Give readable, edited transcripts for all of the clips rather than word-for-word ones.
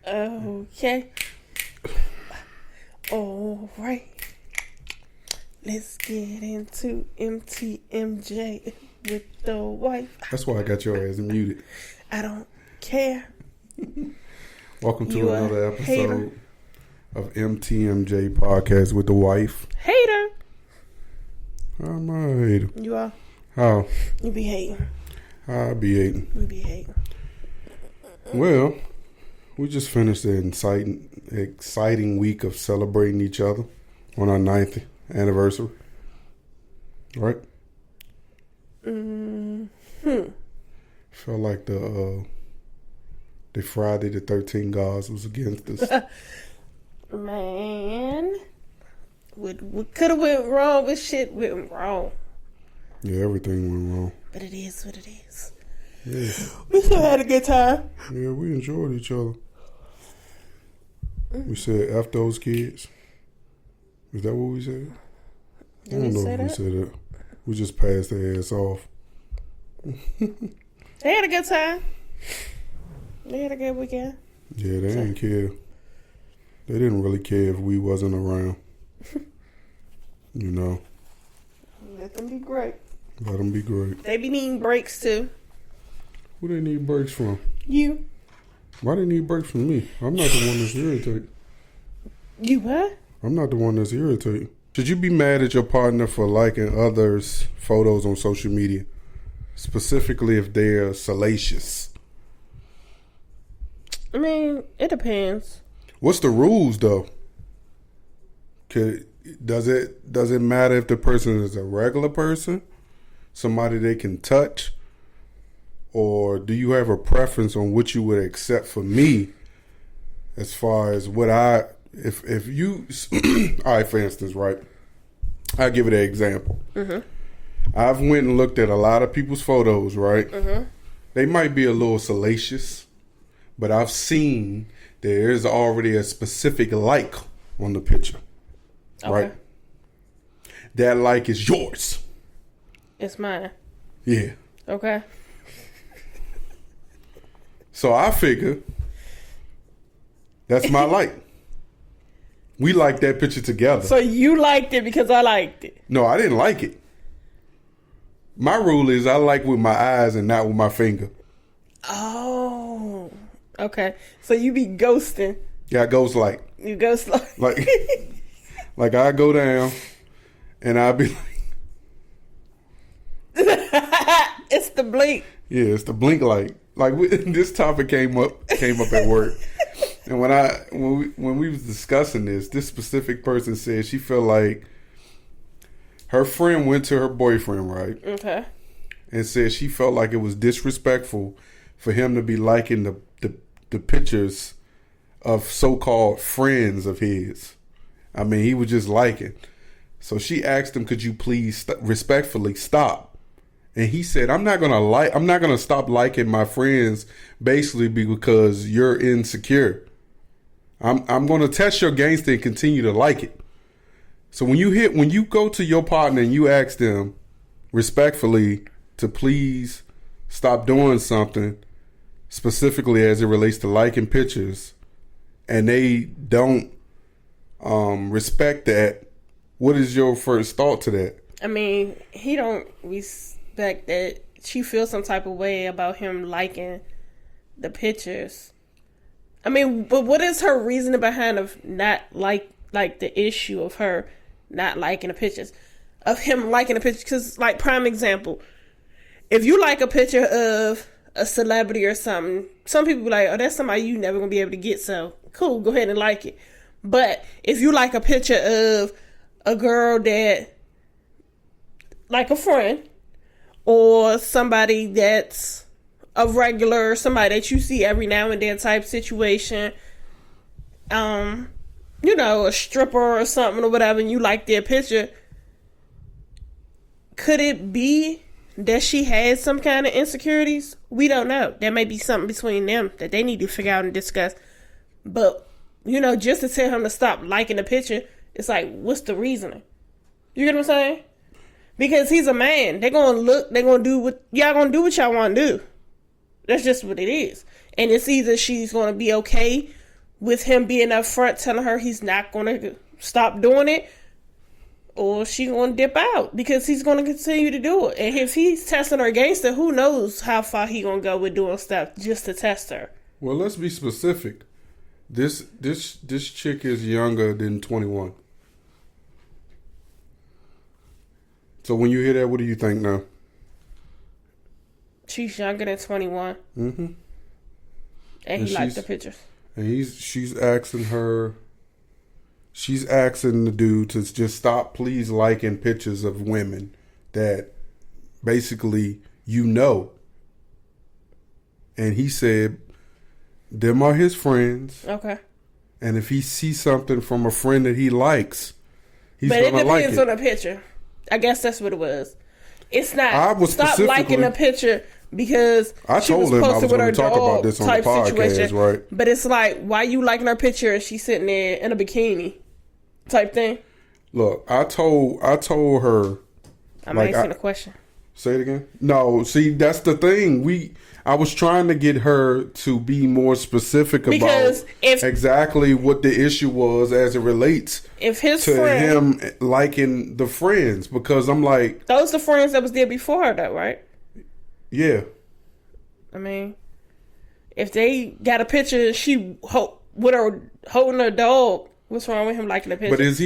Okay. All right. Let's get into MTMJ with the wife. That's why I got your ass muted. I don't care. Welcome to another episode of MTMJ Podcast with the wife. Hater. I'm a hater. You are? How? You be hating. I be hating. You be hating. Well, we just finished an exciting week of celebrating each other on our 9th anniversary. Right? Felt like the Friday the 13th gods was against us. Man. What could have went wrong, but shit went wrong. Yeah, everything went wrong. But it is what it is. Yeah. We still had a good time. Yeah, we enjoyed each other. We said F those kids. Is that what we said? I don't know if we said that. We just passed their ass off. They had a good time. They had a good weekend. Yeah, they didn't care. They didn't really care if we wasn't around. You know. Let them be great. Let them be great. They be needing breaks too. Who they need breaks from? You. Why they need breaks from me? I'm not the one that's irritated. You what? I'm not the one that's irritated. Should you be mad at your partner for liking others' photos on social media? Specifically if they're salacious. I mean, it depends. What's the rules though? Does it matter if the person is a regular person? Somebody they can touch? Or do you have a preference on what you would accept for me as far as what if you all right, for instance, right? I'll give it an example. Mm-hmm. I've went and looked at a lot of people's photos, right? Mm-hmm. They might be a little salacious, but I've seen there's already a specific like on the picture. Okay. Right? That like is yours. It's mine. Yeah. Okay. So I figure that's my like. We liked that picture together. So you liked it because I liked it? No, I didn't like it. My rule is I like with my eyes and not with my finger. Oh. Okay. So you be ghosting. Yeah, I ghost like. You ghost like. Like I go down and I'll be like. It's the blink. Yeah, it's the blink light. Like this topic came up at work, and when we was discussing this specific person said she felt like her friend went to her boyfriend, right? Okay. And said she felt like it was disrespectful for him to be liking the pictures of so-called friends of his. I mean, he was just liking. So she asked him, "Could you please respectfully stop?" And he said, I'm not gonna stop liking my friends basically because you're insecure. I'm gonna test your gangster and continue to like it. So when you go to your partner and you ask them respectfully to please stop doing something, specifically as it relates to liking pictures, and they don't respect that, what is your first thought to that? I mean, he don't that she feels some type of way about him liking the pictures. I mean, but what is her reasoning behind of not like the issue of her not liking the pictures, of him liking the pictures? Because, like, prime example, if you like a picture of a celebrity or something, some people be like, oh, that's somebody you never gonna be able to get, so cool, go ahead and like it. But if you like a picture of a girl that, like a friend, or somebody that's a regular, somebody that you see every now and then type situation, you know, a stripper or something or whatever, and you like their picture, could it be that she has some kind of insecurities? We don't know. There may be something between them that they need to figure out and discuss. But, you know, just to tell him to stop liking the picture, it's like, what's the reasoning? You get what I'm saying? Because he's a man. They're going to look, they're going to do what, y'all going to do what y'all want to do. That's just what it is. And it's either she's going to be okay with him being up front telling her he's not going to stop doing it, or she going to dip out because he's going to continue to do it. And if he's testing her against it, who knows how far he going to go with doing stuff just to test her. Well, let's be specific. This chick is younger than 21. So when you hear that, what do you think now? She's younger than 21. Mm-hmm. And he liked the pictures. And she's asking the dude to just stop please liking pictures of women that basically you know. And he said them are his friends. Okay. And if he sees something from a friend that he likes, he's going to like it. But it depends on the picture. I guess that's what it was. It's not stop liking the picture because she was posted with her dog type situation. Right? But it's like, why you liking her picture and she's sitting there in a bikini type thing? Look, I told her. I'm asking a question. Say it again. No, see, that's the thing. I was trying to get her to be more specific about exactly what the issue was as it relates to him liking the friends, because I'm like, those the friends that was there before her, though, right? Yeah. I mean, if they got a picture, she with her holding her dog, what's wrong with him liking the picture? But is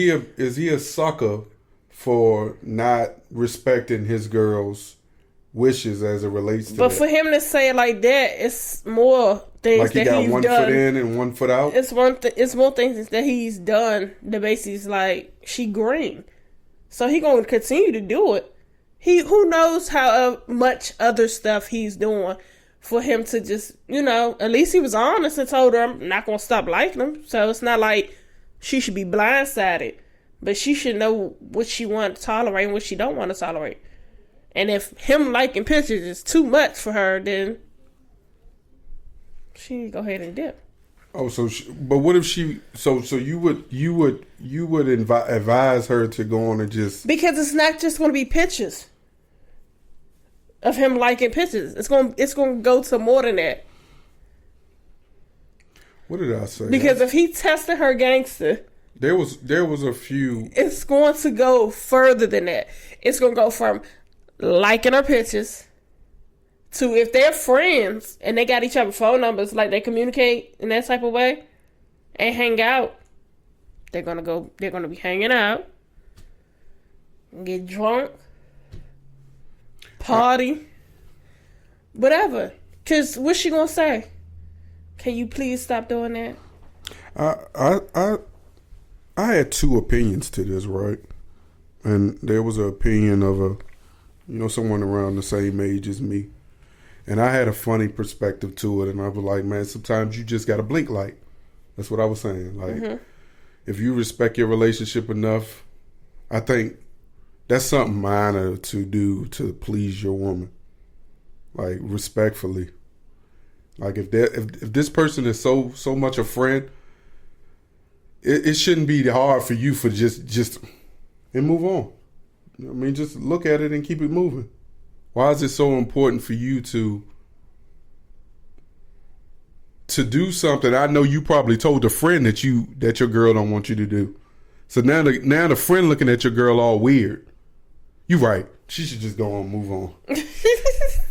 he a sucker for not respecting his girl's wishes as it relates to but that? For him to say it like that, it's more things like he that got he's one done. foot in and one foot out. It's more things that he's done that basically is like she green, so he gonna continue to do it. Who knows how much other stuff he's doing for him to just, at least he was honest and told her I'm not gonna stop liking him. So it's not like she should be blindsided, but she should know what she wants to tolerate and what she don't want to tolerate. And if him liking pictures is too much for her, then she need to go ahead and dip. Oh, but what if she? So you would advise her to go on and just, because it's not just going to be pictures of him liking pictures. It's going to go to more than that. What did I say? Because if he tested her gangster, there was a few. It's going to go further than that. It's going to go from liking her pictures to, if they're friends and they got each other's phone numbers, like they communicate in that type of way and hang out, they're going to be hanging out, get drunk, party, whatever. Because what's she going to say? Can you please stop doing that? I had two opinions to this, right? And there was an opinion of someone around the same age as me. And I had a funny perspective to it. And I was like, man, sometimes you just got to blink light. That's what I was saying. Like, if you respect your relationship enough, I think that's something minor to do to please your woman. Like, respectfully. Like, if this person is so much a friend, it shouldn't be hard for you for just and move on. I mean, just look at it and keep it moving. Why is it so important for you to do something I know you probably told a friend that your girl don't want you to do? So now the friend looking at your girl all weird. You right. She should just go on and move on.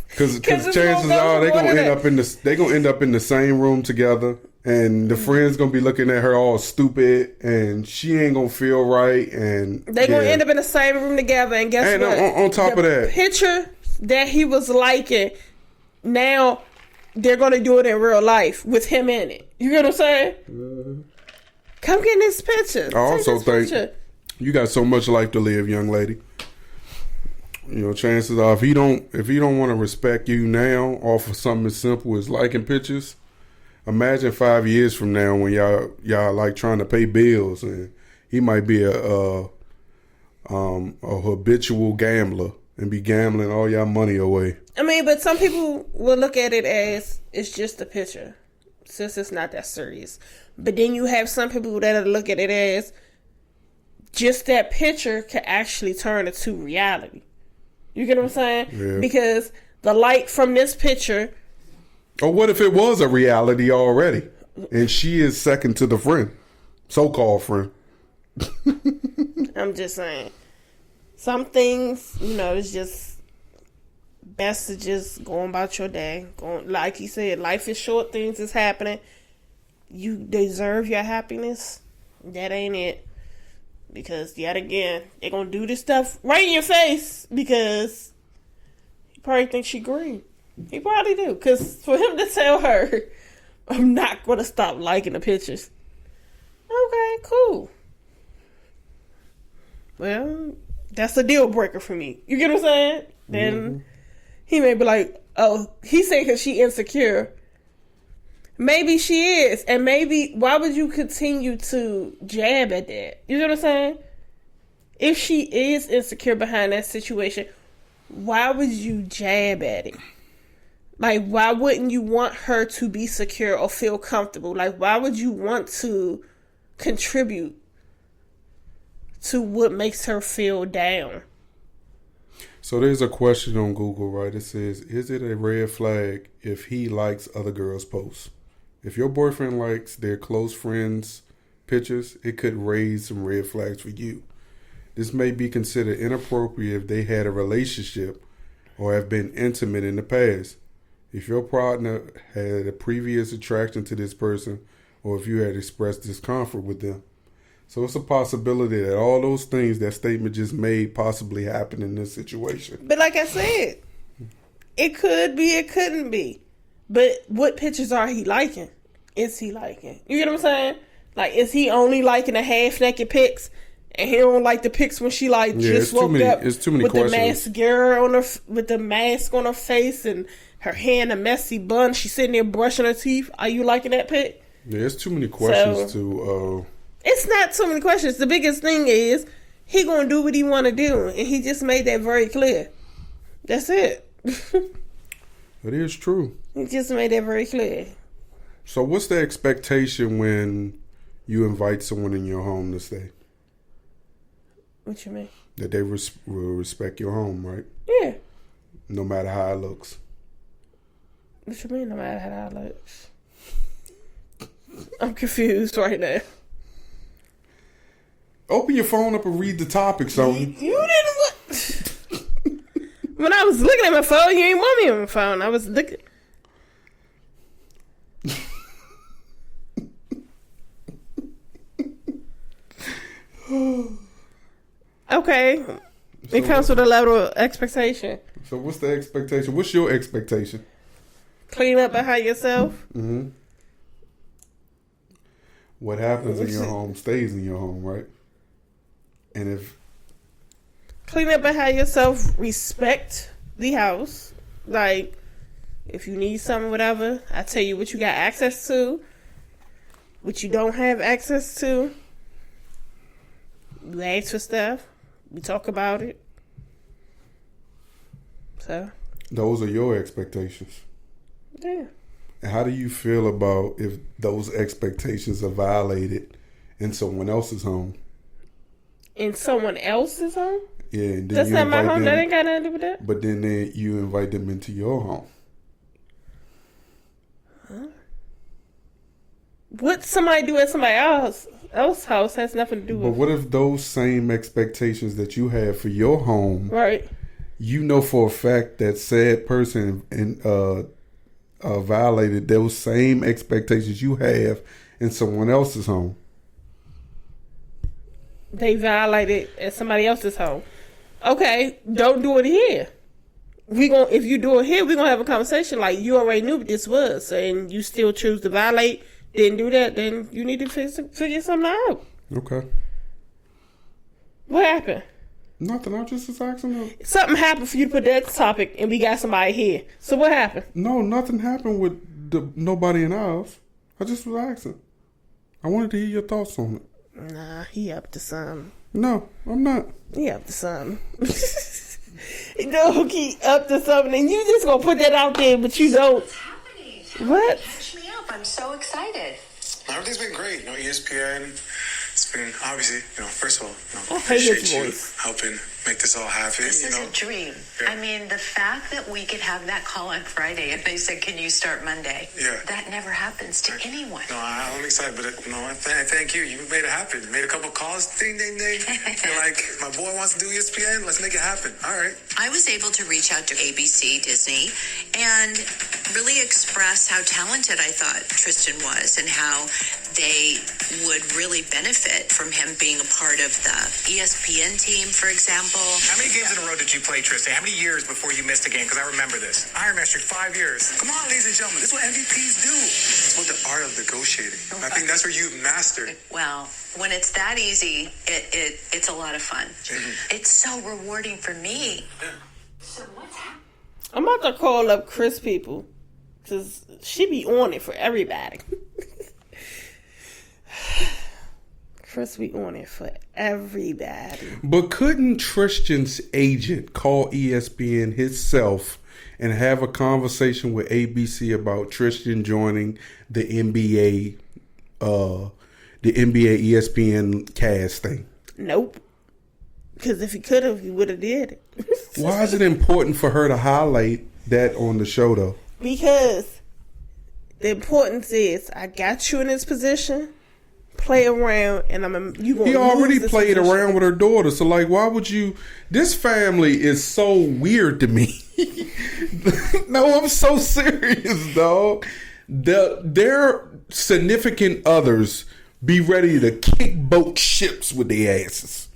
Because chances are they gonna end up in the same room together, and the friend's gonna be looking at her all stupid, and she ain't gonna feel right, and they gonna end up in the same room together. And guess what? On top of that, picture that he was liking, now they're gonna do it in real life with him in it. You get what I'm saying? Come get this picture. I also think you got so much life to live, young lady. Chances are if he don't want to respect you now off of something as simple as liking pictures, imagine 5 years from now when y'all like trying to pay bills and he might be a habitual gambler and be gambling all y'all money away. I mean, but some people will look at it as it's just a picture, since it's not that serious. But then you have some people that look at it as just that picture can actually turn into reality. You get what I'm saying? Yeah. Because the light from this picture. Or what if it was a reality already? And she is second to the friend. So-called friend. I'm just saying. Some things, it's just best to just go about your day. Like you said, life is short, things is happening. You deserve your happiness. That ain't it. Because, yet again, they're going to do this stuff right in your face because he probably thinks she green. He probably do. Because for him to tell her, I'm not going to stop liking the pictures. Okay, cool. Well, that's a deal breaker for me. You get what I'm saying? Then he may be like, oh, he's saying because she insecure. Maybe she is. And maybe, why would you continue to jab at that? You know what I'm saying? If she is insecure behind that situation, why would you jab at it? Like, why wouldn't you want her to be secure or feel comfortable? Like, why would you want to contribute to what makes her feel down? So there's a question on Google, right? It says, is it a red flag if he likes other girls' posts? If your boyfriend likes their close friends' pictures, it could raise some red flags for you. This may be considered inappropriate if they had a relationship or have been intimate in the past. If your partner had a previous attraction to this person, or if you had expressed discomfort with them. So it's a possibility that all those things that statement just made possibly happen in this situation. But like I said, it could be, it couldn't be. But what pictures are he liking? Is he liking? You get what I'm saying? Like, is he only liking the half-naked pics? And he don't like the pics when she just woke up it's too many with questions. The mascara on her, with the mask on her face and her hair in a messy bun. She's sitting there brushing her teeth. Are you liking that pic? Yeah, it's too many questions to... It's not too many questions. The biggest thing is he gonna do what he want to do, and he just made that very clear. That's it. It is true. He just made that very clear. So what's the expectation when you invite someone in your home to stay? What you mean? That they will respect your home, right? Yeah. No matter how it looks. What you mean, no matter how it looks? I'm confused right now. Open your phone up and read the topic, so You didn't what? When I was looking at my phone, you ain't want me on my phone. I was looking. Okay. It comes with a level of expectation. So what's the expectation? What's your expectation? Clean up behind yourself. Mm-hmm. What happens in your home stays in your home, right? And if... Clean up behind yourself. Respect the house. Like, if you need something, whatever, I tell you what you got access to. What you don't have access to. You ask for stuff. We talk about it. So. Those are your expectations. Yeah. And how do you feel about if those expectations are violated in someone else's home? In someone else's home? Yeah. And then that's you not my invite home. them, that ain't got nothing to do with that. But then you invite them into your home. Huh? What somebody do at somebody else's house has nothing to do with. But what if those same expectations that you have for your home, right? You know for a fact that said person violated those same expectations you have in someone else's home. They violated at somebody else's home. Okay, don't do it here. If you do it here, we're gonna have a conversation. Like, you already knew what this was, and you still choose to violate. Didn't do that, then you need to figure something out. Okay. What happened? Nothing. I just was asking them. Something happened for you to put that topic, and we got somebody here. So what happened? No, nothing happened with nobody in ours. I just was asking. I wanted to hear your thoughts on it. Nah, he up to something. No, I'm not. He up to something. No, he up to something, and you just gonna put that out there, but you don't. What's happening? What? Catch me up. I'm so excited. Everything's been great. ESPN. It's been obviously, first of all, I hate his appreciate you voice. helping make this all happen. This is a dream. Yeah. I mean, the fact that we could have that call on Friday and they said, "Can you start Monday?" Yeah. That never happens to anyone. No, I'm excited, but thank you. You made it happen. Made a couple calls. Ding, ding, ding. You're like, my boy wants to do ESPN. Let's make it happen. All right. I was able to reach out to ABC, Disney, and really express how talented I thought Tristan was and how they would really benefit from him being a part of the ESPN team, for example. How many games in a row did you play, Tristan? How many years before you missed a game? Because I remember this. Iron Man Streak, 5 years. Come on, ladies and gentlemen. This is what MVPs do. It's what the art of negotiating. And I think that's where you've mastered. Well, when it's that easy, it's a lot of fun. It's so rewarding for me. So what's happening? I'm about to call up Chris people, because she be on it for everybody. Chris be on it for everybody. But couldn't Tristan's agent call ESPN himself and have a conversation with ABC about Tristan joining the NBA ESPN cast thing? Nope. Because if he could have, he would have did it. Why is it important for her to highlight that on the show, though? Because the importance is, I got you in this position. Play around, and you gonna. He already lose played position. around with her daughter, so like, why would you? This family is so weird to me. No, I'm so serious, dog. Their significant others be ready to kick boat ships with their asses,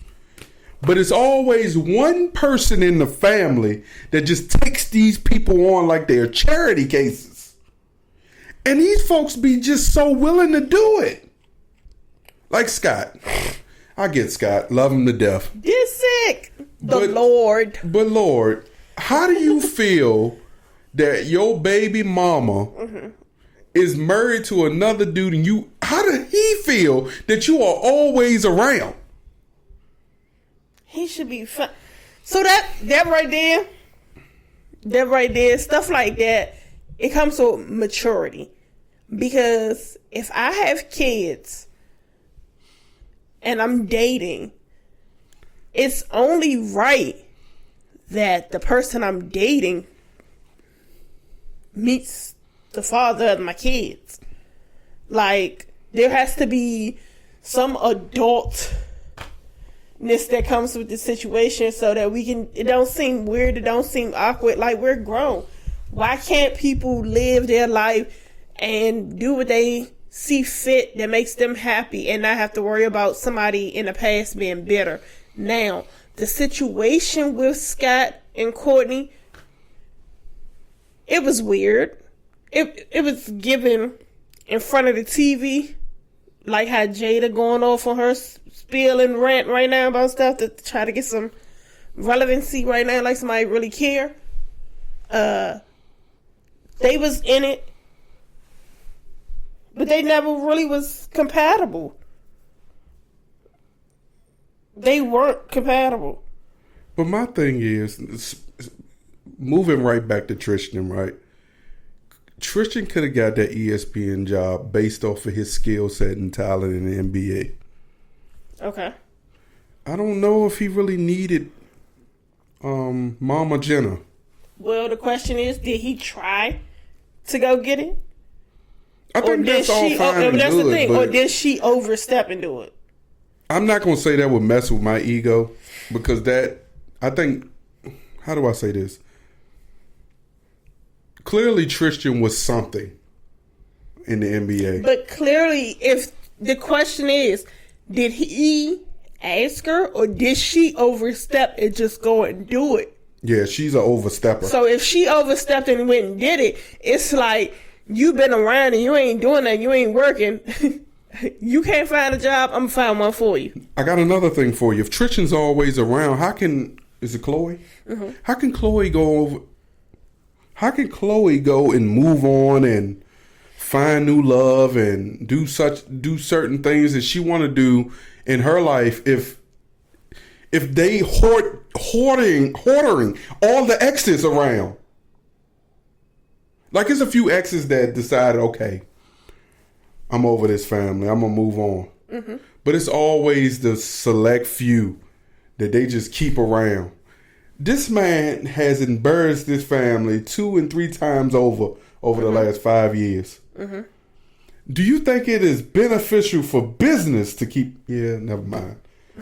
but it's always one person in the family that just takes these people on like they're charity cases, and these folks be just so willing to do it. Like Scott. I get Scott. Love him to death. You're sick. Lord. But Lord, how do you feel that your baby mama is married to another dude and how did he feel that you are always around? He should be fine. So that right there, stuff like that, it comes with maturity. Because if I have kids and I'm dating, it's only right that the person I'm dating meets the father of my kids. Like, there has to be some adultness that comes with the situation so that it don't seem weird, it don't seem awkward, like we're grown. Why can't people live their life and do what they see fit that makes them happy and not have to worry about somebody in the past being bitter? Now, the situation with Scott and Courtney, it was weird. It was given in front of the TV, like how Jada going off on her spiel and rant right now about stuff to try to get some relevancy right now, like somebody really care. They was in it, but they never really was compatible. They weren't compatible. But my thing is, moving right back to Tristan, right? Tristan could have got that ESPN job based off of his skill set and talent in the NBA. Okay. I don't know if he really needed Mama Jenna. Well, the question is, did he try to go get it? I think that's all fine and that's good, the thing. but Or did she overstep and do it? I'm not going to say that would mess with my ego because I think, how do I say this? Clearly Tristan was something in the NBA. But clearly, if the question is, did he ask her or did she overstep and just go and do it? Yeah, she's an overstepper. So if she overstepped and went and did it, it's like, you've been around and you ain't doing that, you ain't working. You can't find a job, I'm going to find one for you. I got another thing for you. If Tristan's always around, is it Chloe? Mm-hmm. How can Chloe go and move on and find new love and do certain things that she want to do in her life if they hoarding all the exes around? Like, there's a few exes that decided, okay, I'm over this family, I'm gonna move on. Mm-hmm. But it's always the select few that they just keep around. This man has embarrassed this family 2 and 3 times over the last 5 years. Mm-hmm. Do you think it is beneficial for business to keep? Yeah, never mind.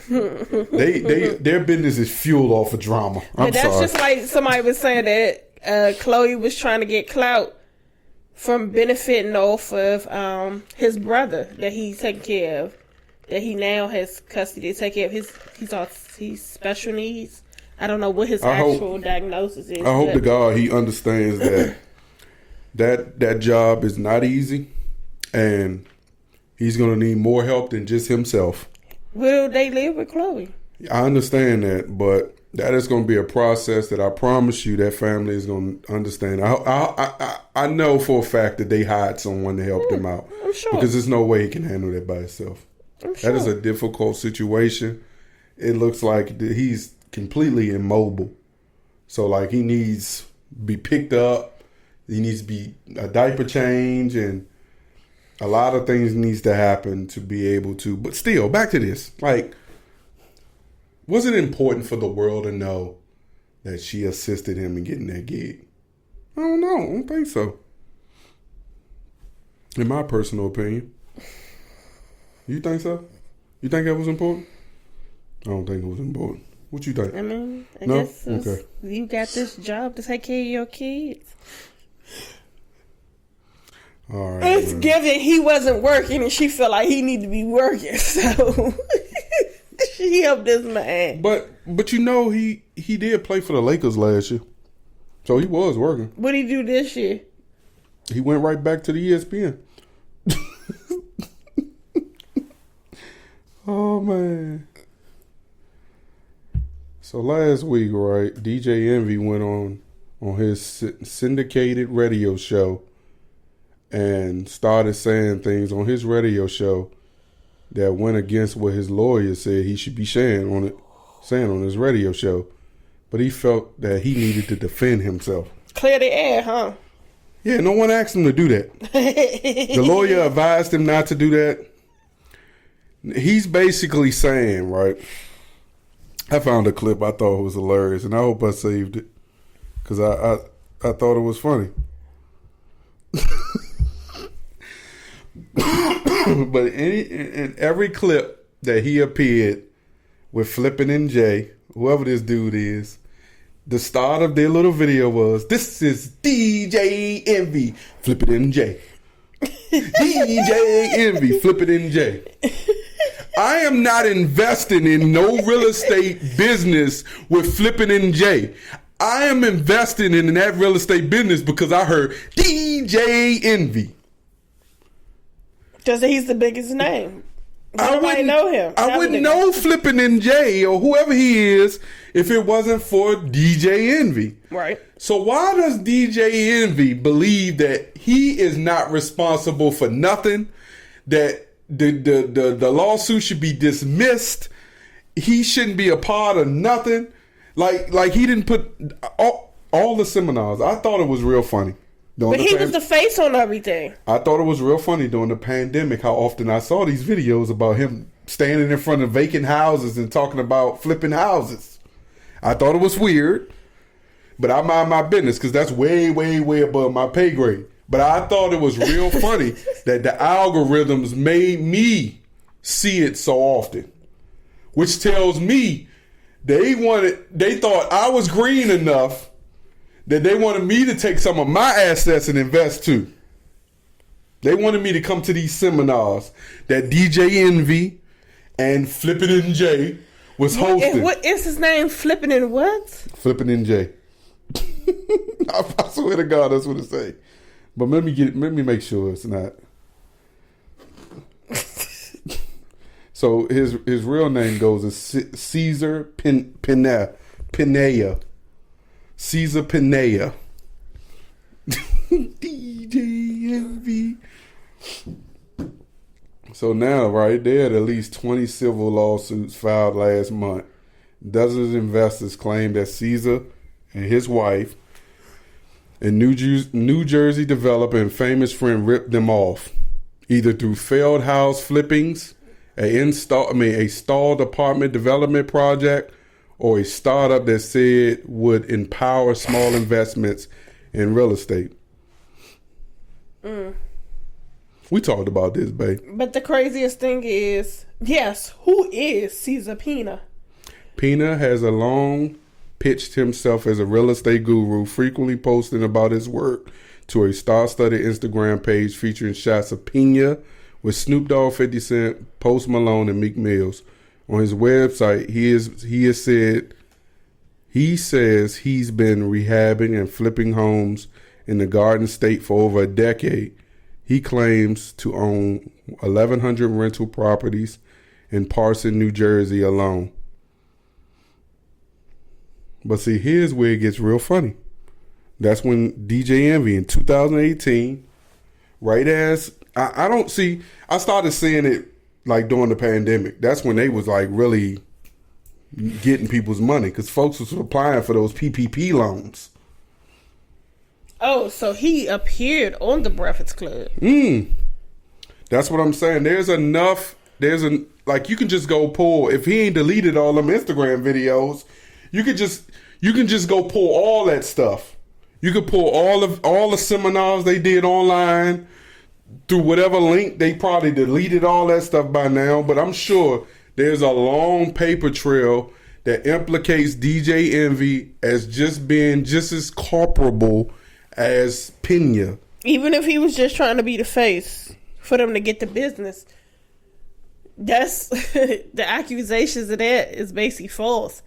Their business is fueled off of drama. That's sorry. Just like somebody was saying that Chloe was trying to get clout from benefiting off of his brother that he's taking care of, that he now has custody to take care of. He's special needs. I don't know what his actual diagnosis is. I hope to God he understands that job is not easy, and he's going to need more help than just himself. Will they live with Chloe? I understand that, but that is going to be a process that I promise you that family is going to understand. I know for a fact that they hired someone to help them out. I'm sure. Because there's no way he can handle that by himself. I'm sure. That is a difficult situation. It looks like he's completely immobile. So, like, he needs to be picked up. He needs to be a diaper change, and a lot of things needs to happen to be able to. But still, back to this. Like, was it important for the world to know that she assisted him in getting that gig? I don't know. I don't think so. In my personal opinion. You think so? You think that was important? I don't think it was important. What you think? I mean, I no? guess okay. You got this job to take care of your kids. All right. It's given he wasn't working and she felt like he needed to be working, so she helped this man. But you know he did play for the Lakers last year, so he was working. What did he do this year? He went right back to the ESPN. Oh man. So last week, right, DJ Envy went on his syndicated radio show and started saying things on his radio show that went against what his lawyer said he should be saying on his radio show. But he felt that he needed to defend himself. Clear the air, huh? Yeah, no one asked him to do that. The lawyer advised him not to do that. He's basically saying, right, I found a clip I thought was hilarious, and I hope I saved it because I thought it was funny. But in every clip that he appeared with Flippin' and Jay, whoever this dude is, the start of their little video was, "This is DJ Envy, Flippin' and Jay." DJ Envy, Flippin' and Jay. I am not investing in no real estate business with Flippin' and Jay. I am investing in that real estate business because I heard DJ Envy. Because he's the biggest name. I wouldn't know him. I wouldn't know Flippin' and Jay or whoever he is if it wasn't for DJ Envy. Right. So why does DJ Envy believe that he is not responsible for nothing? That the lawsuit should be dismissed? He shouldn't be a part of nothing? Like he didn't put all the seminars. I thought it was real funny. But he was the face on everything. I thought it was real funny during the pandemic how often I saw these videos about him standing in front of vacant houses and talking about flipping houses. I thought it was weird, but I mind my business because that's way, way, way above my pay grade. But I thought it was real funny that the algorithms made me see it so often, which tells me they thought I was green enough that they wanted me to take some of my assets and invest too. They wanted me to come to these seminars that DJ Envy and Flippin' and Jay was hosting. What is his name? Flippin' and what? Flippin' and Jay. I swear to God, that's what it say. But let me make sure it's not. So his real name goes as Cesar Pina. Cesar Pina. DJ Envy. So now, right, they had at least 20 civil lawsuits filed last month. Dozens of investors claim that Cesar and his wife, a New Jersey developer and famous friend, ripped them off, either through failed house flippings, a stalled apartment development project, or a startup that said would empower small investments in real estate. We talked about this, babe. But the craziest thing is, yes, who is Cesar Pina? Pina has long pitched himself as a real estate guru, frequently posting about his work to a star-studded Instagram page featuring shots of Pina with Snoop Dogg, 50 Cent, Post Malone, and Meek Mills. On his website, he says he's been rehabbing and flipping homes in the Garden State for over a decade. He claims to own 1,100 rental properties in Parson, New Jersey alone. But see, here's where it gets real funny. That's when DJ Envy in 2018, right as I started seeing it like during the pandemic. That's when they was like really getting people's money because folks was applying for those PPP loans. Oh, so he appeared on the Breakfast Club. That's what I'm saying. Like you can just go pull, if he ain't deleted all them Instagram videos, you can just go pull all that stuff. You could pull all the seminars they did online through whatever link. They probably deleted all that stuff by now, but I'm sure there's a long paper trail that implicates DJ Envy as just being just as culpable as Pina. Even if he was just trying to be the face for them to get the business, that's the accusations of that is basically false.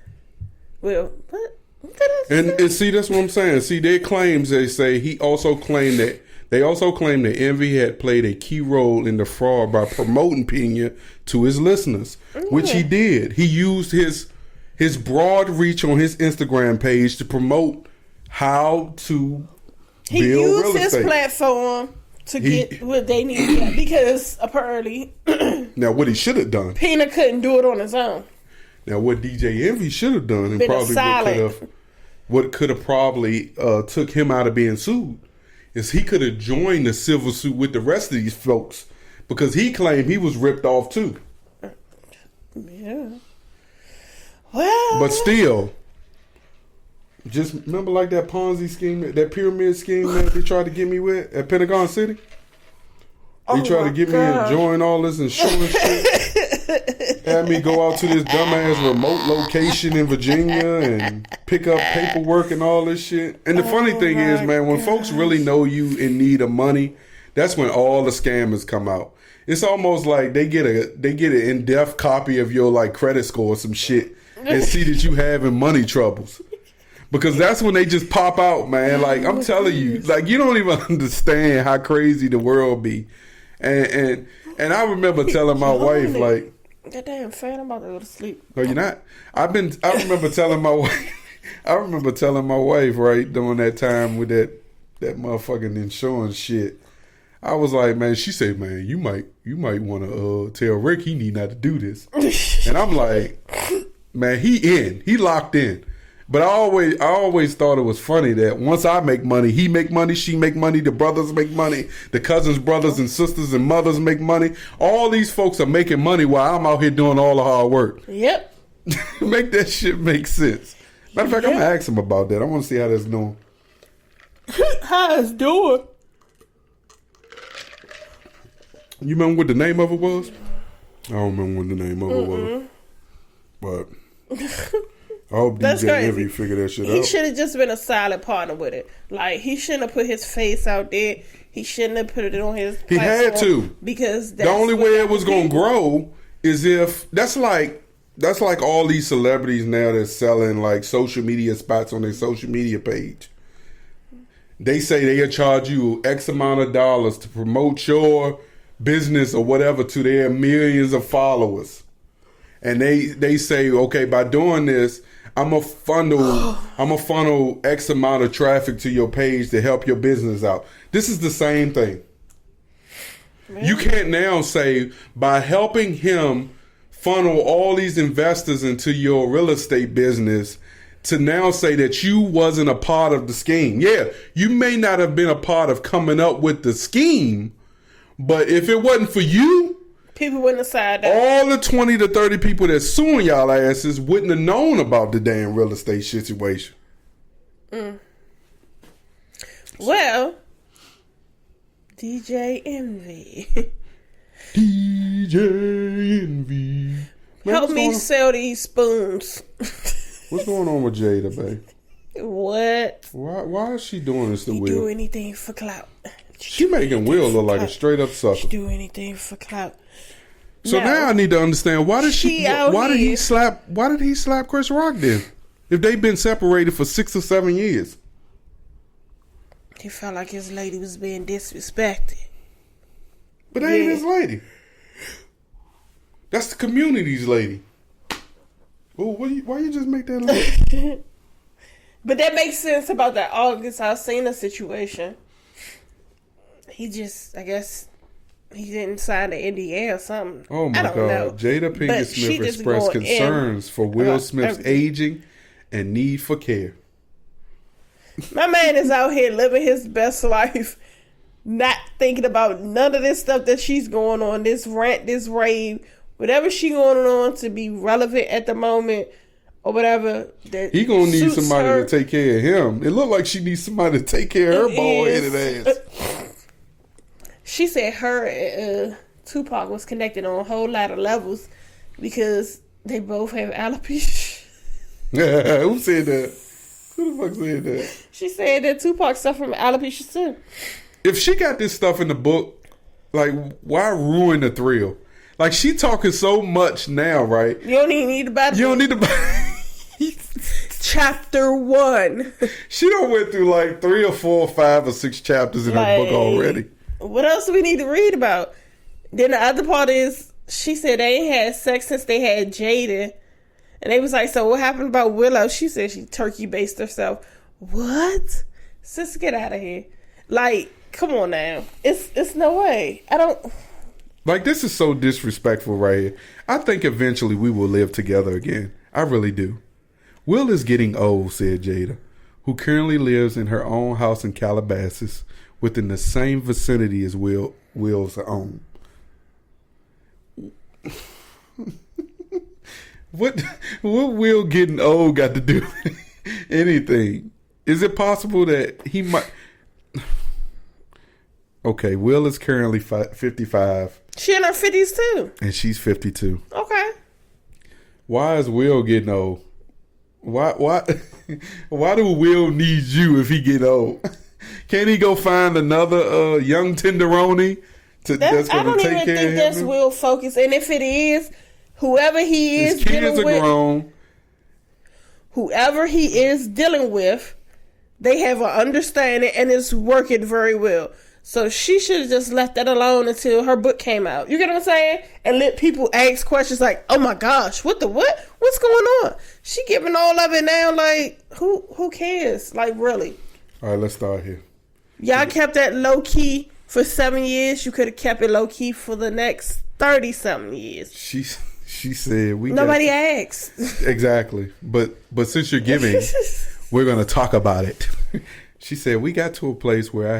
Well, what did I say? And see, that's what I'm saying. See, their claims, they say they also claim that Envy had played a key role in the fraud by promoting Pina to his listeners, which he did. He used his broad reach on his Instagram page to promote how to he build used real estate. his platform to get what they needed because apparently now what he should have done, Pina couldn't do it on his own. Now what DJ Envy should have done and Been probably what could have probably took him out of being sued is he could have joined the civil suit with the rest of these folks because he claimed he was ripped off too. Yeah. Well, but still, just remember like that Ponzi scheme, that pyramid scheme that they tried to get me with at Pentagon City? They tried to get me to join all this insurance shit. Had me go out to this dumbass remote location in Virginia and pick up paperwork and all this shit. And the funny thing is, man, when folks really know you in need of money, that's when all the scammers come out. It's almost like they get an in-depth copy of your like credit score or some shit and see that you having money troubles. Because that's when they just pop out, man. Like I'm telling you, like you don't even understand how crazy the world be. And I remember telling my wife, like, God damn fan, I'm about to go to sleep. No, you're not. I remember telling my wife, right, during that time with that motherfucking insurance shit. I was like, man, she said, man, you might want to tell Rick he need not to do this. And I'm like, man, he locked in. But I always thought it was funny that once I make money, he make money, she make money, the brothers make money, the cousins, brothers and sisters and mothers make money. All these folks are making money while I'm out here doing all the hard work. Yep. Make that shit make sense. Matter of fact, I'm going to ask him about that. I want to see how that's doing. How it's doing? You remember what the name of it was? I don't remember what the name of it was. But I hope DJ Envy figure that shit out. He should have just been a solid partner with it. Like, he shouldn't have put his face out there. He shouldn't have put it on his platform. He had to. Because the only way it was going to grow is if... That's like all these celebrities now that's selling, like, social media spots on their social media page. They say they'll charge you X amount of dollars to promote your business or whatever to their millions of followers. And they say, okay, by doing this, I'm a funnel X amount of traffic to your page to help your business out. This is the same thing. Really? You can't now say by helping him funnel all these investors into your real estate business to now say that you wasn't a part of the scheme. Yeah, you may not have been a part of coming up with the scheme, but if it wasn't for you, People wouldn't decide that. All the 20 to 30 people that's suing y'all asses wouldn't have known about the damn real estate situation. Well, DJ Envy. DJ Envy. Man, Help me sell these spoons. What's going on with Jada, babe? What? Why is she doing this to You Will? do anything for clout. She making Will look like a straight up sucker. She do anything for clout. So now I need to understand why did he slap Chris Rock then? If they've been separated for 6 or 7 years. He felt like his lady was being disrespected. But that ain't his lady. That's the community's lady. Oh, why you just make that look? But that makes sense about that August Alsina situation. He just, I guess, he didn't sign the NDA or something. Oh my I don't God. know. Jada Pinkett Smith expressed concerns for Will Smith's aging and need for care. My man is out here living his best life, not thinking about none of this stuff that she's going on, this rant, this rave, whatever she going on to be relevant at the moment or whatever. That he gonna need somebody her. to take care of him. It looked like she needs somebody to take care of her bald-headed ass. She said her and Tupac was connected on a whole lot of levels because they both have alopecia. Who said that? Who the fuck said that? She said that Tupac suffered from alopecia too. If she got this stuff in the book, like, why ruin the thrill? Like, she talking so much now, right? You don't even need to buy the You don't need to buy... Chapter 1. She done went through like 3 or 4 or 5 or 6 chapters in her book already. What else do we need to read about? Then the other part is, she said they ain't had sex since they had Jada. And they was like, so what happened about Willow? She said she turkey based herself. What? Sis, get out of here. Like, come on now. It's no way. I don't... Like, this is so disrespectful right here. I think eventually we will live together again. I really do. Will is getting old, said Jada, who currently lives in her own house in Calabasas within the same vicinity as Will's own. What Will getting old got to do with anything? Is it possible that he might... Okay, Will is currently 55. She in her 50s too. And she's 52. Okay. Why is Will getting old? Why do Will need you if he get old? Can't he go find another young tenderoni that's going to take care of him? I don't even think that's Will focus. And if it is, whoever he is his kids are grown. Whoever he is dealing with, they have an understanding and it's working very well. So she should have just left that alone until her book came out. You get what I'm saying? And let people ask questions like, oh my gosh, what? What's going on? She giving all of it now, like, who cares? Like, really? All right, let's start here. Y'all kept that low key for 7 years. You could have kept it low key for the next 30-something years. She said nobody asked. Exactly. But since you're giving, we're gonna talk about it. She said, we got to a place where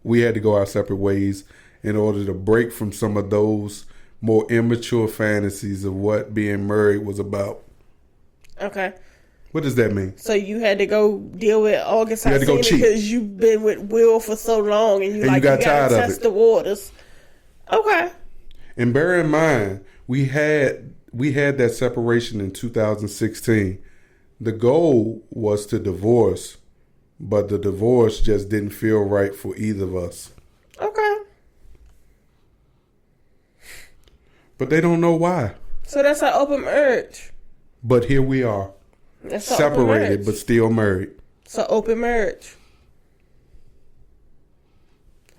we had to go our separate ways in order to break from some of those more immature fantasies of what being married was about. Okay. What does that mean? So you had to go deal with August Alsina because you've been with Will for so long and you got tired of it. Test the waters. Okay. And bear in mind, we had that separation in 2016. The goal was to divorce, but the divorce just didn't feel right for either of us. Okay. But they don't know why. So that's an open marriage. But here we are. That's separated but still married. It's an open marriage.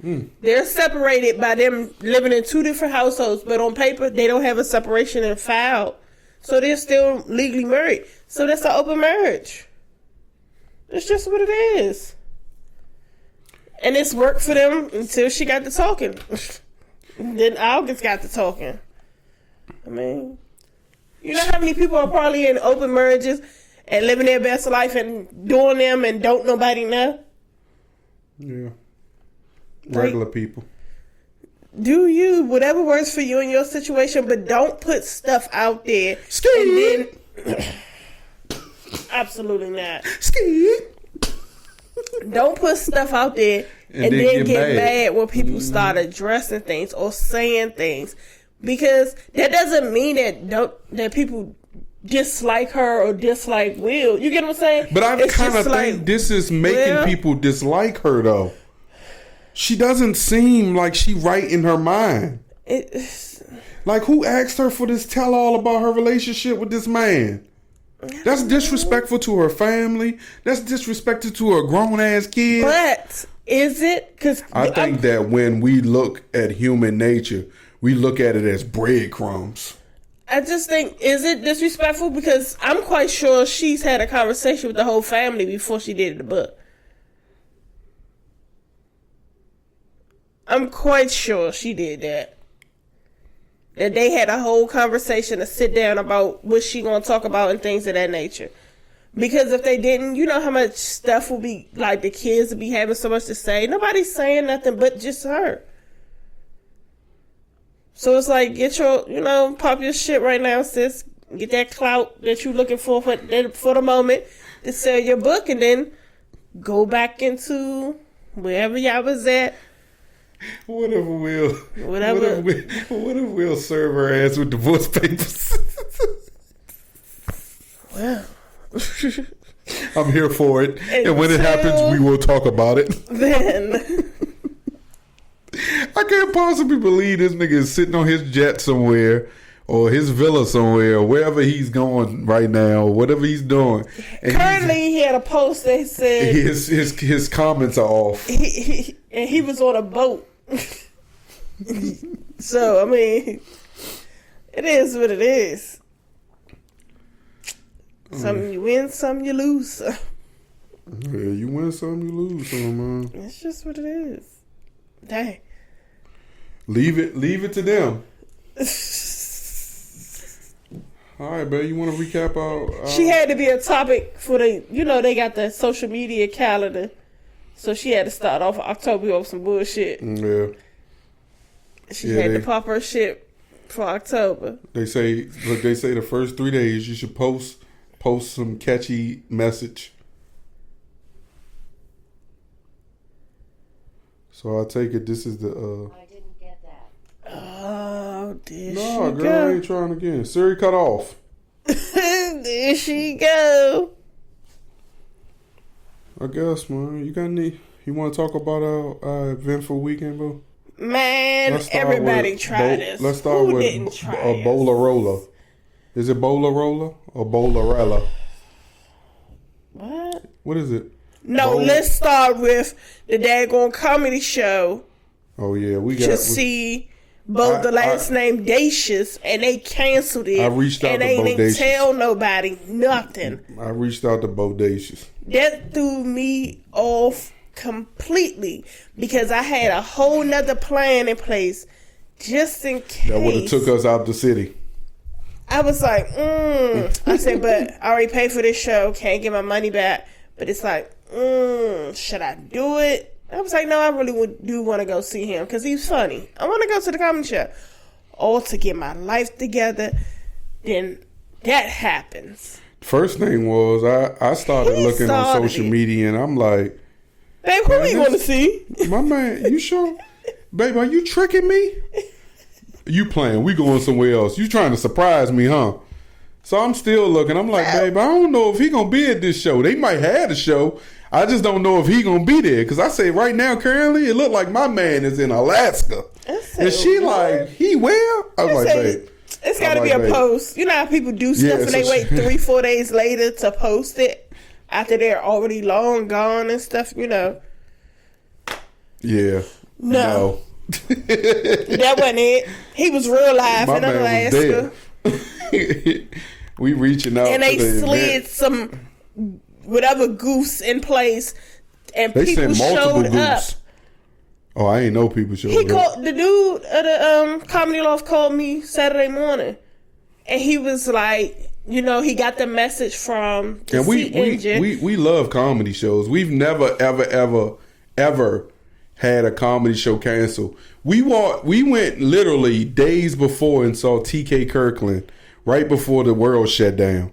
They're separated by them living in 2 different households, but on paper they don't have a separation and filed. So they're still legally married. So that's an open marriage. It's just what it is. And it's worked for them until she got to talking. Then August got to talking. I mean, you know how many people are probably in open marriages and living their best life and doing them and don't nobody know? Yeah. Regular people. do you, whatever works for you in your situation, but don't put stuff out there. And then, absolutely not. Don't put stuff out there and then get mad when people start addressing things or saying things, because that doesn't mean that people dislike her or dislike Will. You get what I'm saying? But I kind of think this is making people dislike her, though. She doesn't seem like she right in her mind. Like, who asked her for this tell-all about her relationship with this man? That's disrespectful to her family. That's disrespectful to her grown-ass kid. But is it? Because I think that when we look at human nature, we look at it as breadcrumbs. I just think, is it disrespectful? Because I'm quite sure she's had a conversation with the whole family before she did the book. I'm quite sure she did that. That they had a whole conversation to sit down about what she gonna talk about and things of that nature. Because if they didn't, you know how much stuff will be, like the kids will be having so much to say. Nobody's saying nothing but just her. So it's like, get your, pop your shit right now, sis. Get that clout that you looking for the moment to sell your book, and then go back into wherever y'all was at. What if Will serve her ass with divorce papers? Well, I'm here for it, and when it happens, we will talk about it. Then I can't possibly believe this nigga is sitting on his jet somewhere, or his villa somewhere, or wherever he's going right now, or whatever he's doing. And currently, he had a post that said his comments are off. He was on a boat. So I mean, it is what it is. Some you win, some you lose. Yeah, you win some, you lose some, man. It's just what it is. Dang. Leave it to them. All right, babe, you want to recap our... She had to be a topic for the... they got the social media calendar. So she had to start off October with some bullshit. Yeah. She had to pop her shit for October. They say the first 3 days you should post some catchy message. So I take it this is the... I didn't get that. Oh, there no, she girl, go. I ain't trying again. Siri cut off. There she go. I guess, man. You want to talk about our eventful weekend, bro? Man, everybody tried this. Let's start with a Bowler. Is it Bowler or Bowlerella? What is it? No, let's start with the daggone comedy show. Oh yeah, we got to see both the last name Dacious, and they canceled it. I reached out and to they didn't Bodacious. tell nobody nothing. I reached out to Bodacious. That threw me off completely because I had a whole nother plan in place just in case. That would have took us out the city. I was like, I said, but I already paid for this show, can't get my money back. But it's like, should I do it? I was like, no, I really do want to go see him because he's funny. I want to go to the comedy show. All to get my life together. Then that happens. First thing was, I started looking on social media and I'm like, babe, who you want to see? My man, you sure? Babe, are you tricking me? You playing. We going somewhere else. You trying to surprise me, huh? So I'm still looking. I'm like, babe, I don't know if he going to be at this show. They might have a show. I just don't know if he going to be there. Because I say right now, currently, it look like my man is in Alaska. And she like, he where? I was like, babe. It's got to be a post. You know how people do stuff and they wait 3-4 days later to post it after they're already long gone and stuff, Yeah. No. That wasn't it. He was real live in Alaska. We reaching out and they to the slid event. some whatever goofs in place and they people showed goofs. up. Oh, I ain't know people showed He up. called the dude at the Comedy Loft called me Saturday morning, and he was like, he got the message from the and we love comedy shows. We've never ever had a comedy show canceled. We went literally days before and saw TK Kirkland right before the world shut down,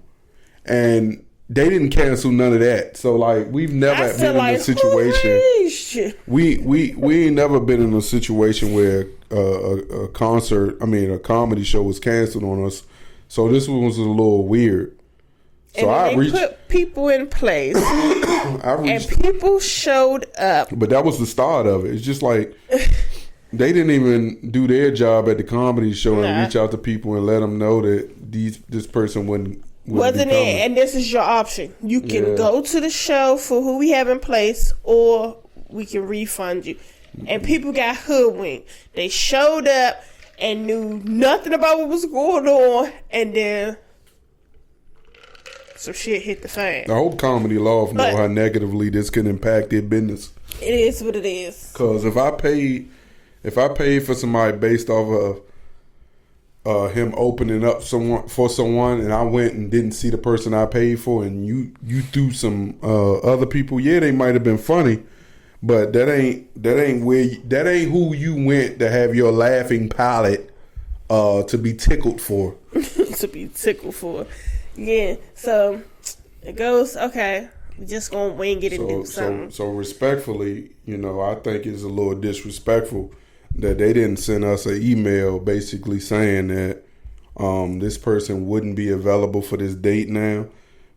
and they didn't cancel none of that. So like we've never been in a situation. We ain't never been in a situation where a comedy show was canceled on us. So this one was a little weird. So and they put people in place, and people showed up. But that was the start of it. It's just like they didn't even do their job at the comedy show and reach out to people and let them know that this person wasn't it, and this is your option. You can go to the show for who we have in place, or we can refund you. And people got hoodwinked. They showed up and knew nothing about what was going on, and then some shit hit the fan. I hope Comedy Law know how negatively this can impact their business. It is what it is. Because if I paid for somebody based off of him opening up for someone, and I went and didn't see the person I paid for, and you threw some other people, they might have been funny, but that ain't who you went to have your laughing palate to be tickled for. To be tickled for, yeah. So it goes okay. We just gonna wing it and do something. So respectfully, I think it's a little disrespectful that they didn't send us an email basically saying that this person wouldn't be available for this date now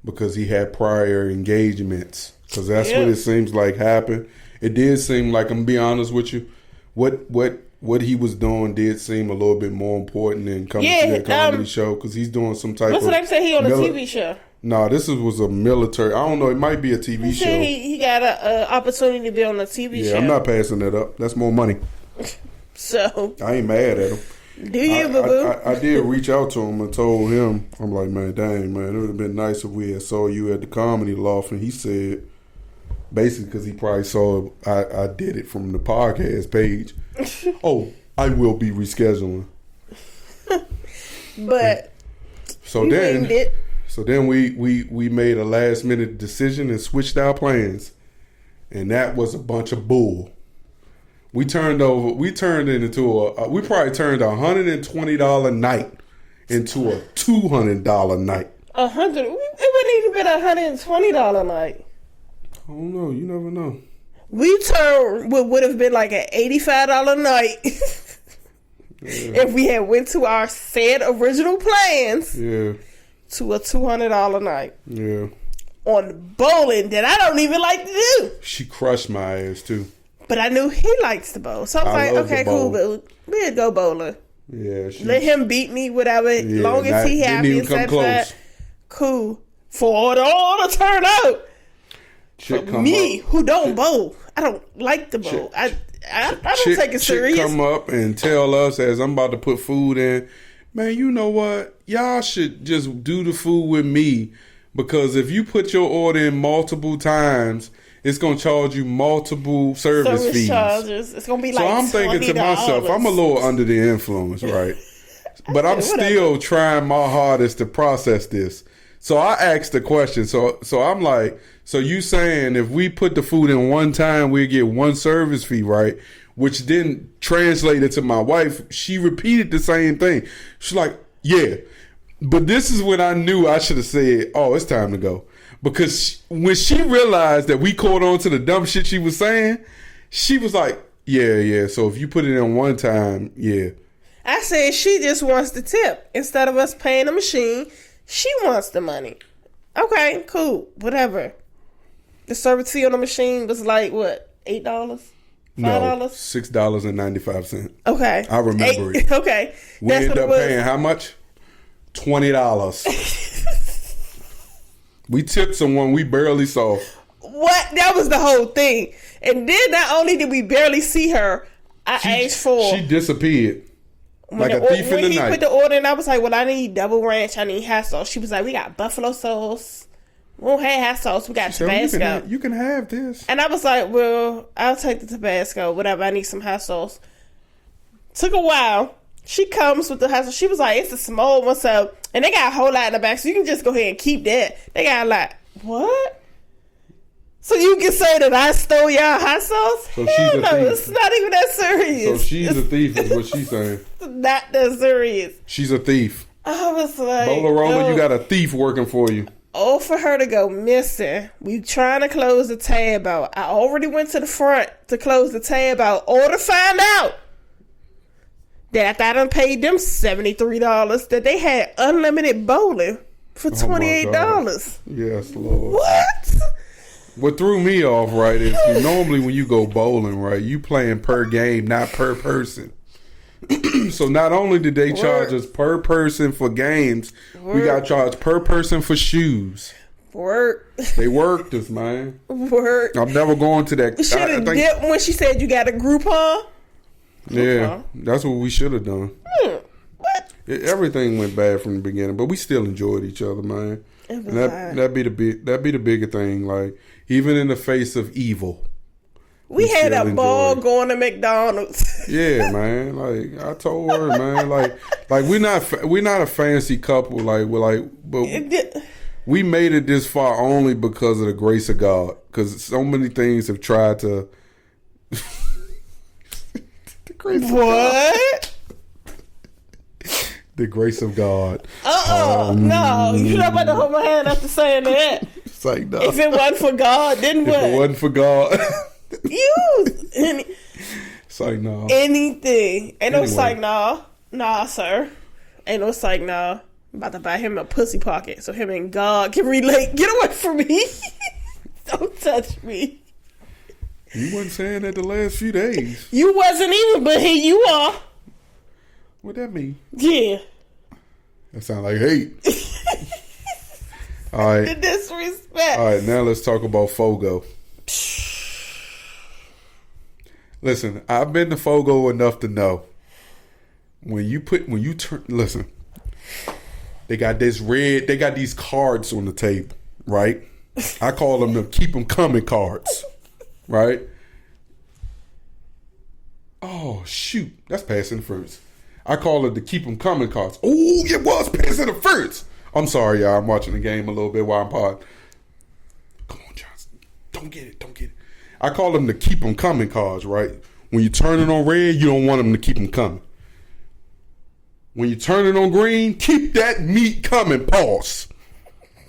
because he had prior engagements. Because that's what it seems like happened. It did seem like, I'm gonna be honest with you, what he was doing did seem a little bit more important than coming to that comedy show, because he's doing some type what's of... What's the name? Say he on a TV show? No, this was a military... I don't know, it might be a TV show. He got an opportunity to be on a TV show. Yeah, I'm not passing that up. That's more money. So... I ain't mad at him. Do you, boo-boo? I did reach out to him and told him, I'm like, man, dang, man, it would have been nice if we had saw you at the Comedy Loft. And he said, basically, because he probably saw I did it from the podcast page. Oh, I will be rescheduling. But so then we made a last minute decision and switched our plans, and that was a bunch of bull. We turned it into we probably turned $120 night into a $200 night. It wouldn't even been $120 night. I don't know. You never know. We turned what would have been like an $85 night if we had went to our said original plans. Yeah. To a $200 night. Yeah. On bowling that I don't even like to do. She crushed my ass too. But I knew he likes to bowl, so I was like, okay, cool, but we'll go bowling. Yeah. Let him beat me, whatever. Long as he happy and satisfied. Cool. For all to turn out. For me, who don't bowl, I don't like to bowl. I don't take it serious. Come up and tell us as I'm about to put food in, man, you know what? Y'all should just do the food with me, because if you put your order in multiple times, it's going to charge you multiple service fees. Charges. It's going to be like $20. So I'm thinking to myself, I'm a little under the influence, right? But I'm still trying my hardest to process this. So I asked the question. So I'm like, so you saying if we put the food in one time, we'll get one service fee, right? Which then translated to my wife. She repeated the same thing. She's like, yeah. But this is when I knew I should have said, oh, it's time to go. Because when she realized that we caught on to the dumb shit she was saying, she was like, yeah. So if you put it in one time, yeah. I said she just wants the tip. Instead of us paying the machine, she wants the money. Okay, cool. Whatever. The service fee on the machine was like, what, $8? $5? No, $6.95. Okay. I remember it. Okay. We ended up paying how much? $20. We tipped someone we barely saw. What? That was the whole thing. And then not only did we barely see her, I asked for... She disappeared. Like a thief in the night. When he put the order in, I was like, well, I need double ranch. I need hot sauce. She was like, we got buffalo sauce. We don't have hot sauce. We got Tabasco. You can have this. And I was like, well, I'll take the Tabasco. Whatever. I need some hot sauce. Took a while. She comes with the hot sauce. She was like, it's a small one. So, and they got a whole lot in the back. So you can just go ahead and keep that. They got a lot. What? So you can say that I stole y'all hot sauce? So she's a thief. It's not even that serious. So she's a thief is what she's saying. Not that serious. She's a thief. I was like, Bolarola, you got a thief working for you. Oh, for her to go missing. We trying to close the tab out. I already went to the front to close the tab out, or to find out that after I done paid them $73, that they had unlimited bowling for $28. Yes, Lord. What? What threw me off, right, is normally when you go bowling, right, you playing per game, not per person. So not only did they charge us per person for games, we got charged per person for shoes. Work. They worked us, man. Work. I'm never going to that. You should have dipped when she said you got a Groupon. Yeah, that's what we should have done. What? Everything went bad from the beginning, but we still enjoyed each other, man. And that'd be the bigger thing. Like, even in the face of evil, we had a ball going to McDonald's. Yeah, man. Like, I told her, man. Like we're not a fancy couple. But we made it this far only because of the grace of God. Because so many things have tried to. The grace of God. The grace of God. No. You're not about to hold my hand after saying that. It's like, no. If it wasn't for God, then what? If it wasn't for God. It's like, no. Anything. Ain't no psych, no. Nah, sir. Ain't no psych, no. I'm about to buy him a pussy pocket so him and God can relate. Get away from me. Don't touch me. You wasn't saying that the last few days. You wasn't even, but here you are. What that mean? Yeah. That sound like hate. All right. The disrespect. All right, now let's talk about Fogo. Listen, I've been to Fogo enough to know listen, they got these cards on the table, right? I call them the keep them coming cards, right? Oh, shoot. That's passing the first. I call it the keep them coming cards. Oh, it was passing the first. I'm sorry, y'all. I'm watching the game a little bit while I'm pod. Come on, Johnson. Don't get it. I call them the keep them coming cards, right? When you turn it on red, you don't want them to keep them coming. When you turn it on green, keep that meat coming, pause.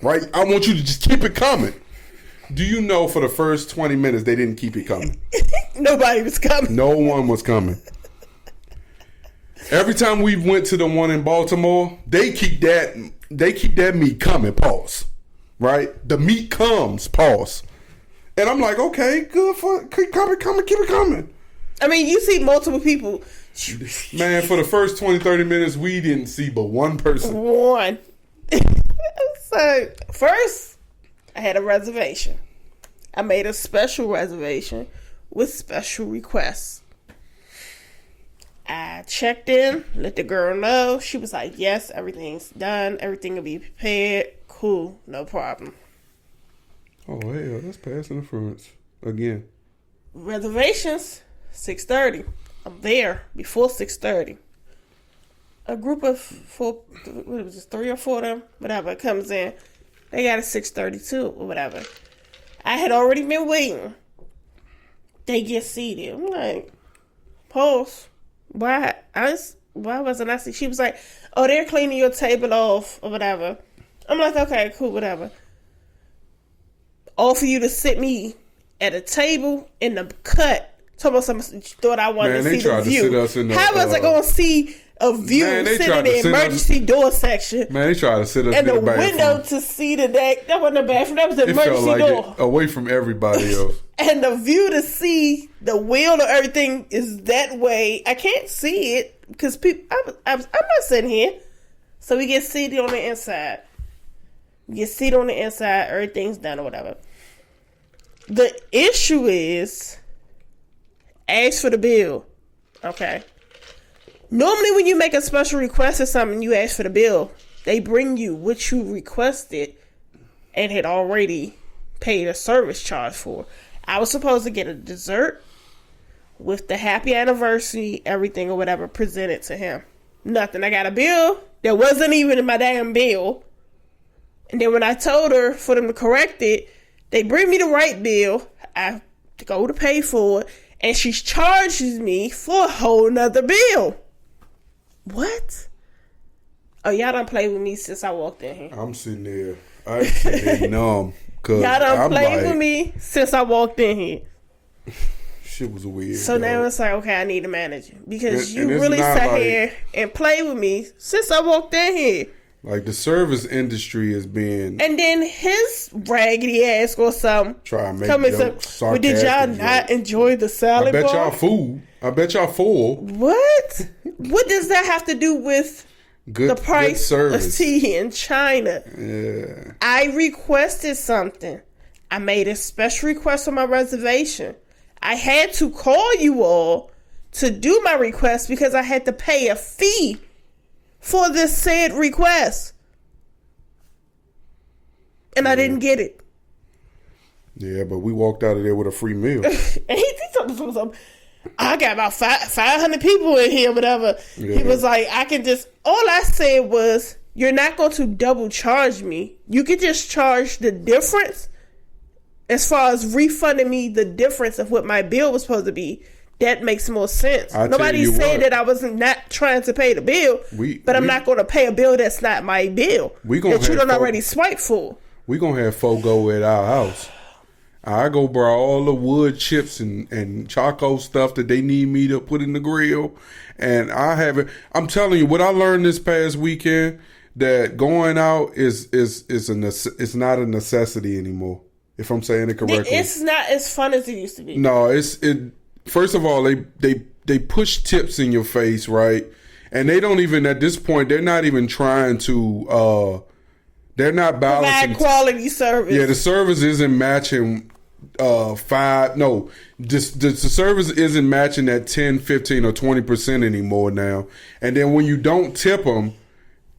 Right? I want you to just keep it coming. Do you know for the first 20 minutes they didn't keep it coming? Nobody was coming. No one was coming. Every time we went to the one in Baltimore, they keep that meat coming, pause. Right? The meat comes, pause. And I'm like, okay, good, keep it coming. I mean, you see multiple people. Man, for the first 20, 30 minutes, we didn't see but one person. One. So, first, I had a reservation. I made a special reservation with special requests. I checked in, let the girl know. She was like, yes, everything's done. Everything will be prepared. Cool, no problem. Oh, hell, that's passing the fruits again. Reservations, 6:30. I'm there before 6:30. A group of 3 or 4 of them, whatever, comes in. They got a 6:32 or whatever. I had already been waiting. They get seated. I'm like, pause. Why wasn't I seated? She was like, oh, they're cleaning your table off or whatever. I'm like, okay, cool, whatever. Offer you to sit me at a table in the cut. Talking about something thought I wanted to see the view. How was I going to see a view sitting in the emergency door section? Man, they tried to sit us in the bathroom. window to see the deck. That wasn't a bathroom. That was the emergency felt like door. Away from everybody else. And the view to see the wheel or everything is that way. I can't see it because people. I'm not sitting here. So we get seated on the inside. Everything's done or whatever. The issue is, ask for the bill. Okay. Normally when you make a special request or something, you ask for the bill. They bring you what you requested and had already paid a service charge for. I was supposed to get a dessert with the happy anniversary, everything or whatever presented to him. Nothing. I got a bill that wasn't even in my damn bill. And then when I told her for them to correct it, They bring me the right bill. I go to pay for it, and she charges me for a whole nother bill. What? Oh, y'all done played with me since I walked in here. I'm sitting there numb. Y'all done played with me since I walked in here. Shit was weird. So now it's like, okay, I need a manager. Because you and really sat like, here and played with me since I walked in here. Like, the service industry is being... And then his raggedy ass or something. Try to make jokes, but did y'all not enjoy the salad bar? I bet y'all full. What? What does that have to do with the price of tea in China? Yeah. I requested something. I made a special request on my reservation. I had to call you all to do my request because I had to pay a fee for this said request. And I didn't get it. Yeah, but we walked out of there with a free meal. And he told us, I got about 500 people in here, whatever. Yeah. He was like, all I said was, you're not going to double charge me. You could just charge the difference as far as refunding me the difference of what my bill was supposed to be. That makes more sense. Nobody said that I was not trying to pay the bill, but I'm not going to pay a bill that's not my bill that you don't already swipe for. We're going to have Fogo at our house. I go buy all the wood chips and charcoal stuff that they need me to put in the grill. And I have it. I'm telling you, what I learned this past weekend, that going out is not a necessity anymore. If I'm saying it correctly. It's not as fun as it used to be. No, first of all, they push tips in your face, right? And they don't even, at this point, they're not even trying to, they're not balancing. Provide quality service. Yeah, the service isn't matching the service isn't matching that 10, 15, or 20% anymore now. And then when you don't tip them,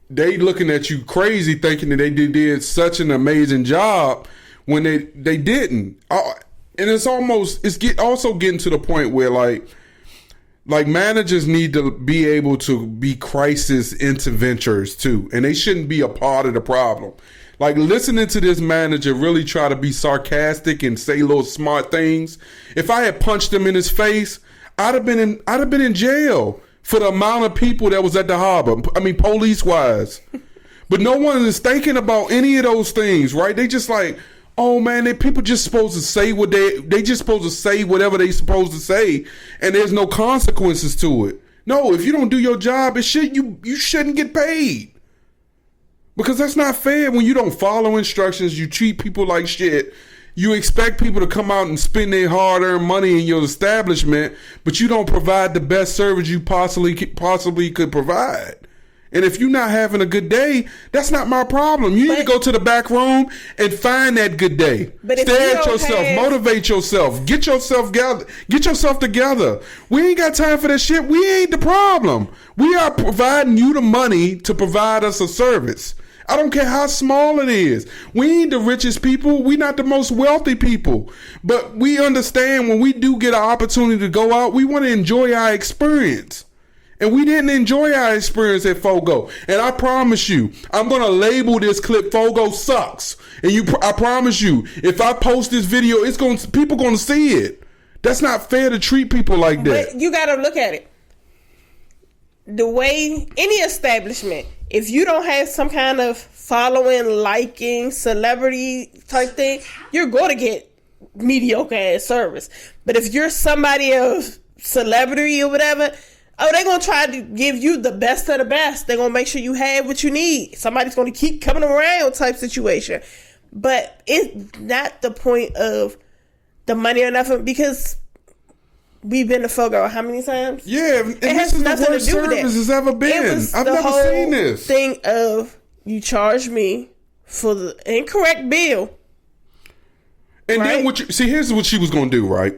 they looking at you crazy thinking that they did such an amazing job when they didn't. And it's also getting to the point where like managers need to be able to be crisis interventors too, and they shouldn't be a part of the problem. Like, listening to this manager really try to be sarcastic and say little smart things. If I had punched him in his face, I'd have been in jail for the amount of people that was at the harbor. I mean, police wise. But no one is thinking about any of those things, right? They just like, oh man, people just supposed to say what they just supposed to say whatever they supposed to say, and there's no consequences to it. No, if you don't do your job, you shouldn't get paid. Because that's not fair. When you don't follow instructions, you treat people like shit. You expect people to come out and spend their hard-earned money in your establishment, but you don't provide the best service you possibly could provide. And if you're not having a good day, that's not my problem. You need to go to the back room and find that good day. Stare at yourself, motivate yourself, get yourself together. We ain't got time for that shit. We ain't the problem. We are providing you the money to provide us a service. I don't care how small it is. We ain't the richest people. We not the most wealthy people. But we understand when we do get an opportunity to go out, we want to enjoy our experience. And we didn't enjoy our experience at Fogo. And I promise you, I'm going to label this clip Fogo sucks. And I promise you, if I post this video, people going to see it. That's not fair to treat people like that. But you got to look at it. The way any establishment, if you don't have some kind of following, liking, celebrity type thing, you're going to get mediocre ass service. But if you're somebody of celebrity or whatever, they're going to try to give you the best of the best. They're going to make sure you have what you need. Somebody's going to keep coming around type situation. But it's not the point of the money or nothing, because we've been to Fogo how many times? Yeah, and this is the worst service it's ever been. I've never seen this. Thing of, you charge me for the incorrect bill. And right? Then here's what she was going to do, right?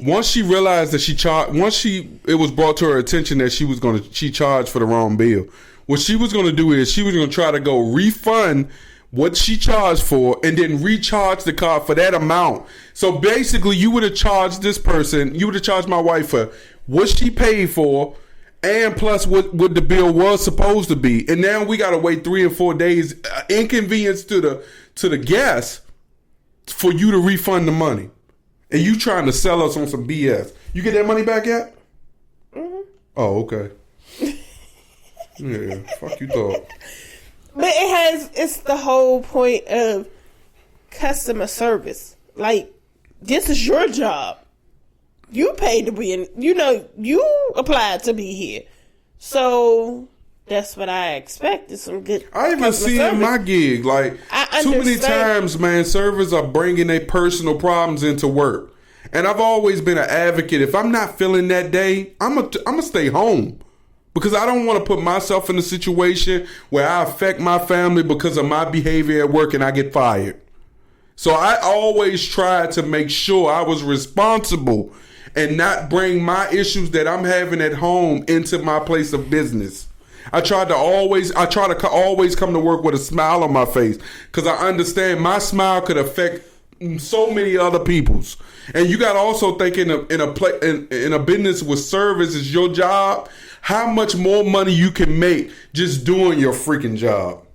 Once she realized that it was brought to her attention that she charged for the wrong bill. What she was going to do is she was going to try to go refund what she charged for and then recharge the card for that amount. So basically, you would have charged my wife for what she paid for and plus what the bill was supposed to be. And now we got to wait 3 and 4 days, inconvenience to the guests, for you to refund the money. And you trying to sell us on some BS. You get that money back yet? Mm-hmm. Oh, okay. Yeah, fuck you thought. But it's the whole point of customer service. Like, this is your job. You paid to be in, you applied to be here. So that's what I expect is some good I even see in my gig, like, too many times, man, servers are bringing their personal problems into work. And I've always been an advocate. If I'm not feeling that day, I'm gonna stay home. Because I don't want to put myself in a situation where I affect my family because of my behavior at work and I get fired. So I always tried to make sure I was responsible and not bring my issues that I'm having at home into my place of business. I try to always come to work with a smile on my face because I understand my smile could affect so many other people's. And you got to also think in a business with service is your job, how much more money you can make just doing your freaking job.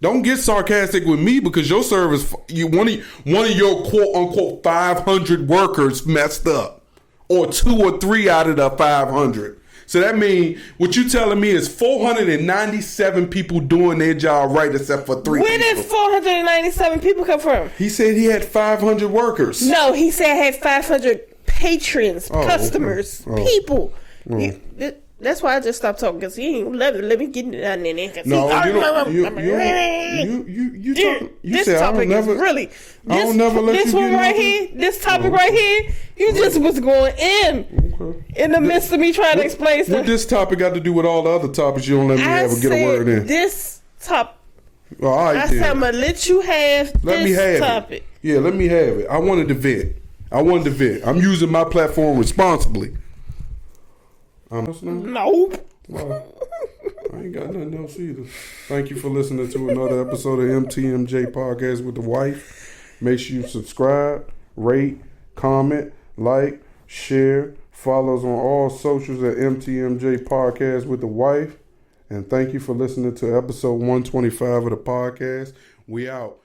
Don't get sarcastic with me because your service, one of your quote unquote 500 workers messed up, or 2 or 3 out of the 500. So that means what you telling me is 497 people doing their job right except for 3 Where people. did 497 people come from? He said he had 500 workers. No, he said he had 500 patrons, customers, okay. people. Oh. That's why I just stopped talking because he ain't let me get it down there. No, you said I don't never. Really, I don't never let this you one get right into here, this topic right here, you just was going in the midst of me trying to explain stuff. What this topic got to do with all the other topics? You don't let me ever get a word in. This topic. All right, I said I'm gonna let you have this topic. Yeah, let me have it. I wanted to vent. I'm using my platform responsibly. Nope. Well, I ain't got nothing else either. Thank you for listening to another episode of MTMJ Podcast with the wife. Make sure you subscribe, rate, comment, like, share, follow us on all socials at MTMJ Podcast with the wife. And thank you for listening to episode 125 of the podcast. We out.